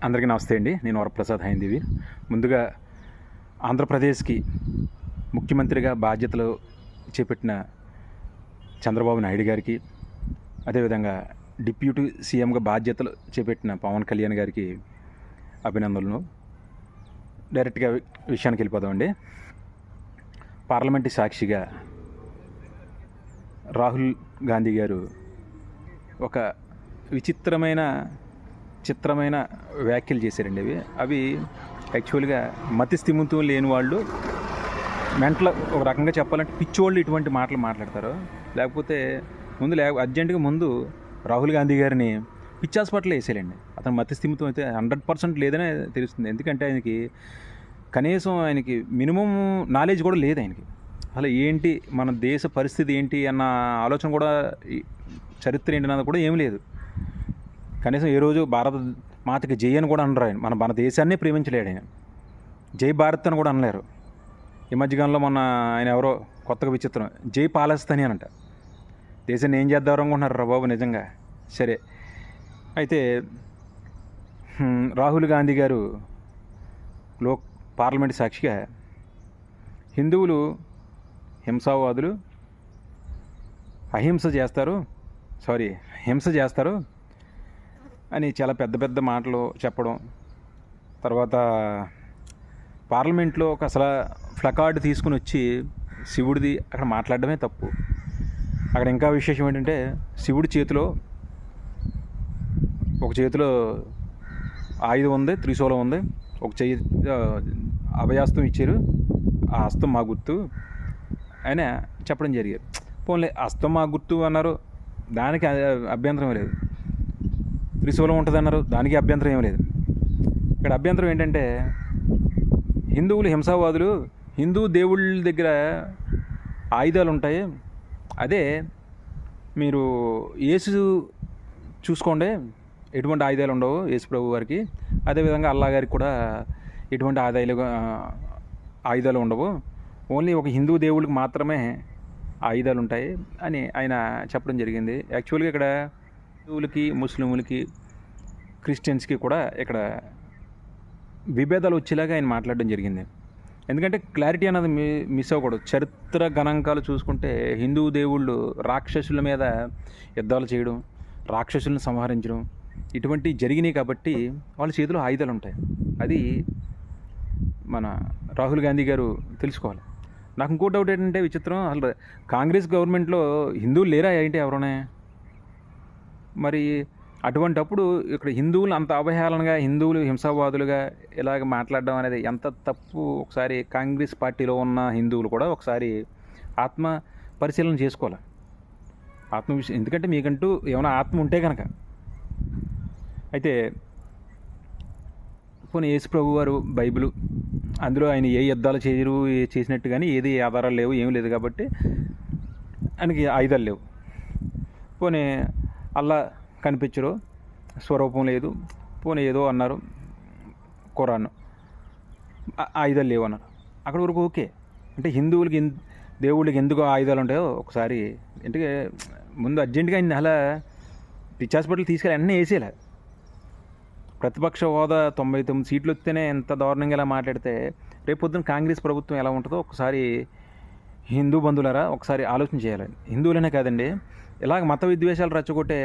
అందరికీ నమస్తే అండి. నేను వరప్రసాద్ హైందవి. ముందుగా ఆంధ్రప్రదేశ్కి ముఖ్యమంత్రిగా బాధ్యతలు చేపట్టిన చంద్రబాబు నాయుడు గారికి, అదేవిధంగా డిప్యూటీ సీఎంగా బాధ్యతలు చేపట్టిన పవన్ కళ్యాణ్ గారికి అభినందనలు. డైరెక్ట్గా విషయానికి వెళ్ళిపోదామండి. పార్లమెంటు సాక్షిగా రాహుల్ గాంధీ గారు ఒక చిత్రమైన వ్యాఖ్యలు చేశారండి. అవి యాక్చువల్గా మతి స్థిమితం లేని వాళ్ళు, ఒక రకంగా చెప్పాలంటే పిచ్చోళ్ళు ఇటువంటి మాటలు మాట్లాడతారు. లేకపోతే అర్జెంటుగా రాహుల్ గాంధీ గారిని పిచ్చి హాస్పిటల్లో వేసేయాలండి. అతను మతి స్థిమితం అయితే 100% లేదనే తెలుస్తుంది. ఎందుకంటే కనీసం ఆయనకి మినిమం నాలెడ్జ్ కూడా లేదు. అసలు ఏంటి మన దేశ పరిస్థితి ఏంటి అన్న ఆలోచన కూడా, చరిత్ర ఏంటి అన్నది కూడా ఏం లేదు. కనీసం ఏ రోజు భారత మాతకి జై అని కూడా అనరు. మన దేశాన్నే ప్రేమించలేడు ఆయన. జై భారత్ అని కూడా అనలేరు. ఈ మధ్యకాలంలో ఆయన ఎవరో కొత్తగా విచిత్రం, జై పాలస్తీన్ అనంట. దేశాన్ని ఏం చేద్దాం అనుకుంటున్నారు బాబు నిజంగా. సరే, అయితే రాహుల్ గాంధీ గారు పార్లమెంట్ సాక్షిగా హిందువులు హింసావాదులు, హింస చేస్తారు అని చాలా పెద్ద మాటలు చెప్పడం. తర్వాత పార్లమెంట్లో అసలు ప్లకార్డు తీసుకుని వచ్చి శివుడిది అక్కడ మాట్లాడడమే తప్పు. అక్కడ ఇంకా విశేషం ఏంటంటే, శివుడి ఒక చేతిలో ఆయుధం ఉంది, త్రిశూలం ఉంది, ఒక చెయ్యి అభయాస్తం ఇచ్చారు, ఆ హస్తం మా గుర్తు ఆయన చెప్పడం జరిగారు. పోన్లే, హస్తం మా గుర్తు అన్నారు, దానికి అభ్యంతరం లేదు. త్రిశూలం ఉంటుంది అన్నారు, దానికి అభ్యంతరం ఏం లేదు. ఇక్కడ అభ్యంతరం ఏంటంటే, హిందువులు హింసావాదులు, హిందూ దేవుళ్ళ దగ్గర ఆయుధాలు ఉంటాయి, అదే మీరు యేసు చూసుకోండి, ఎటువంటి ఆయుధాలు ఉండవు యేసు ప్రభు వారికి, అదేవిధంగా అల్లా గారికి కూడా ఎటువంటి ఆయుధాలు ఉండవు, ఓన్లీ ఒక హిందూ దేవుడికి మాత్రమే ఆయుధాలు ఉంటాయి అని ఆయన చెప్పడం జరిగింది. యాక్చువల్గా ఇక్కడ హిందువులకి, ముస్లింలకి, క్రిస్టియన్స్కి కూడా ఇక్కడ విభేదాలు వచ్చేలాగా ఆయన మాట్లాడడం జరిగింది. ఎందుకంటే క్లారిటీ అన్నది మిస్ అవ్వకూడదు. చరిత్ర గణాంకాలు చూసుకుంటే హిందూ దేవుళ్ళు రాక్షసుల మీద యుద్ధాలు చేయడం, రాక్షసులను సంహరించడం ఇటువంటివి జరిగినాయి. కాబట్టి వాళ్ళ చేతిలో ఆయుధాలు ఉంటాయి. అది మన రాహుల్ గాంధీ గారు తెలుసుకోవాలి. నాకు ఇంకో డౌట్ ఏంటంటే, విచిత్రం, అసలు కాంగ్రెస్ గవర్నమెంట్లో హిందువులు లేరా ఏంటి ఎవరైనా? మరి అటువంటప్పుడు ఇక్కడ హిందువులు అంత అవహేళనగా, హిందువులు హింసావాదులుగా ఇలాగ మాట్లాడడం అనేది ఎంత తప్పు. ఒకసారి కాంగ్రెస్ పార్టీలో ఉన్న హిందువులు కూడా ఒకసారి ఆత్మ పరిశీలన చేసుకోవాలి. ఎందుకంటే మీకంటూ ఏమైనా ఆత్మ ఉంటే కనుక. అయితే పోనీ యేసు ప్రభు వారు బైబిల్, అందులో ఆయన ఏ యుద్ధాలు చేసినట్టు కానీ ఏది ఆధారాలు లేవు, ఏం లేదు. కాబట్టి ఆయనకి ఆయుధాలు లేవు. పోనీ అల్లా కనిపించరు, స్వరూపం లేదు, పోనీ ఏదో అన్నారు, ఖురాన్ ఆయుధాలు లేవు అన్నారు. అక్కడి వరకు ఓకే. అంటే హిందువులకి దేవుళ్ళకి ఎందుకు ఆయుధాలు ఉంటాయో ఒకసారి, అంటే ముందు అర్జెంటుగా ఆయన అలా పిచ్చి హాస్పిటల్ తీసుకెళ్ళి అన్నీ వేసేలా. ప్రతిపక్ష హోదా 99 సీట్లు వస్తేనే ఎంత దారుణంగా ఇలా మాట్లాడితే రేపు పొద్దున కాంగ్రెస్ ప్రభుత్వం ఎలా ఉంటుందో ఒకసారి హిందూ బంధువులారా ఒకసారి ఆలోచన చేయాలి. హిందువులనే కాదండి, ఇలాగ మత విద్వేషాలు రెచ్చగొట్టే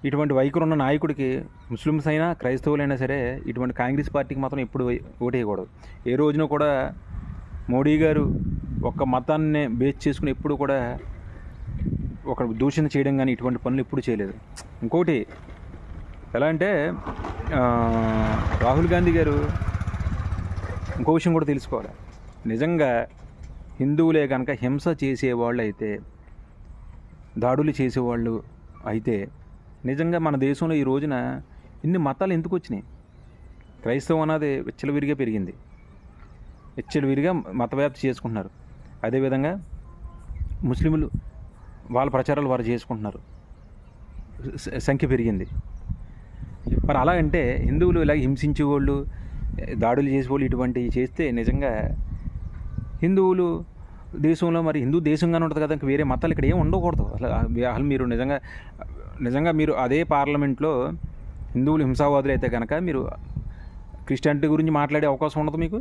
ఇటువంటి వైఖరి ఉన్న నాయకుడికి ముస్లిమ్స్ అయినా క్రైస్తవులైనా సరే ఇటువంటి కాంగ్రెస్ పార్టీకి మాత్రం ఎప్పుడు ఓటేయకూడదు. ఏ రోజున కూడా మోడీ గారు ఒక్క మతాన్ని బేస్ చేసుకుని ఎప్పుడు కూడా ఒక దూషణ చేయడం కానీ ఇటువంటి పనులు ఎప్పుడు చేయలేదు. ఇంకోటి ఎలా అంటే, రాహుల్ గాంధీ గారు ఇంకో విషయం కూడా తెలుసుకోవాలి. నిజంగా హిందువులే కనుక హింస చేసేవాళ్ళు అయితే, దాడులు చేసేవాళ్ళు అయితే, నిజంగా మన దేశంలో ఈ రోజున ఇన్ని మతాలు ఎందుకు వచ్చినాయి? క్రైస్తవం అన్నది విచ్చలవిరిగా పెరిగింది, విచ్చలవిరిగా మతవ్యాప్తి చేసుకుంటున్నారు. అదేవిధంగా ముస్లింలు వాళ్ళ ప్రచారాలు వారు చేసుకుంటున్నారు, సంఖ్య పెరిగింది. మరి అలా అంటే హిందువులు ఇలా హింసించేవాళ్ళు, దాడులు చేసేవాళ్ళు ఇటువంటివి చేస్తే నిజంగా హిందువులు దేశంలో, మరి హిందూ దేశంగానే ఉంటుంది కదా, వేరే మతాలు ఇక్కడ ఏం ఉండకూడదు. అసలు మీరు నిజంగా మీరు అదే పార్లమెంట్లో హిందువులు హింసావాదులు అయితే కనుక మీరు క్రిస్టియానిటీ గురించి మాట్లాడే అవకాశం ఉండదు, మీకు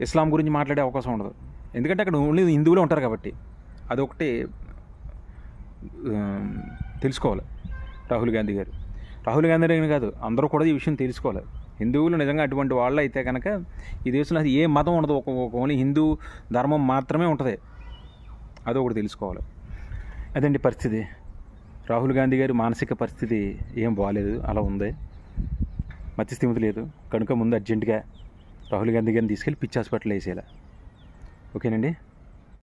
ఇస్లాం గురించి మాట్లాడే అవకాశం ఉండదు. ఎందుకంటే అక్కడ ఓన్లీ హిందువులే ఉంటారు కాబట్టి. అదొకటి తెలుసుకోవాలి రాహుల్ గాంధీ గారు. రాహుల్ గాంధీ గారు కాదు, అందరూ కూడా ఈ విషయం తెలుసుకోవాలి. హిందువులు నిజంగా అటువంటి వాళ్ళు అయితే కనుక ఈ దేశంలో ఏ మతం ఉండదు, ఒక ఓన్లీ హిందూ ధర్మం మాత్రమే ఉంటుంది. అదొకటి తెలుసుకోవాలి. అదండి పరిస్థితి. రాహుల్ గాంధీ గారి మానసిక పరిస్థితి ఏం బాగాలేదు, అలా ఉంది, మతిస్థిమితి లేదు. కనుక ముందు అర్జెంటుగా రాహుల్ గాంధీ గారిని తీసుకెళ్ళి పిచ్చి హాస్పిటల్ వేసేయాలి. ఓకేనండి.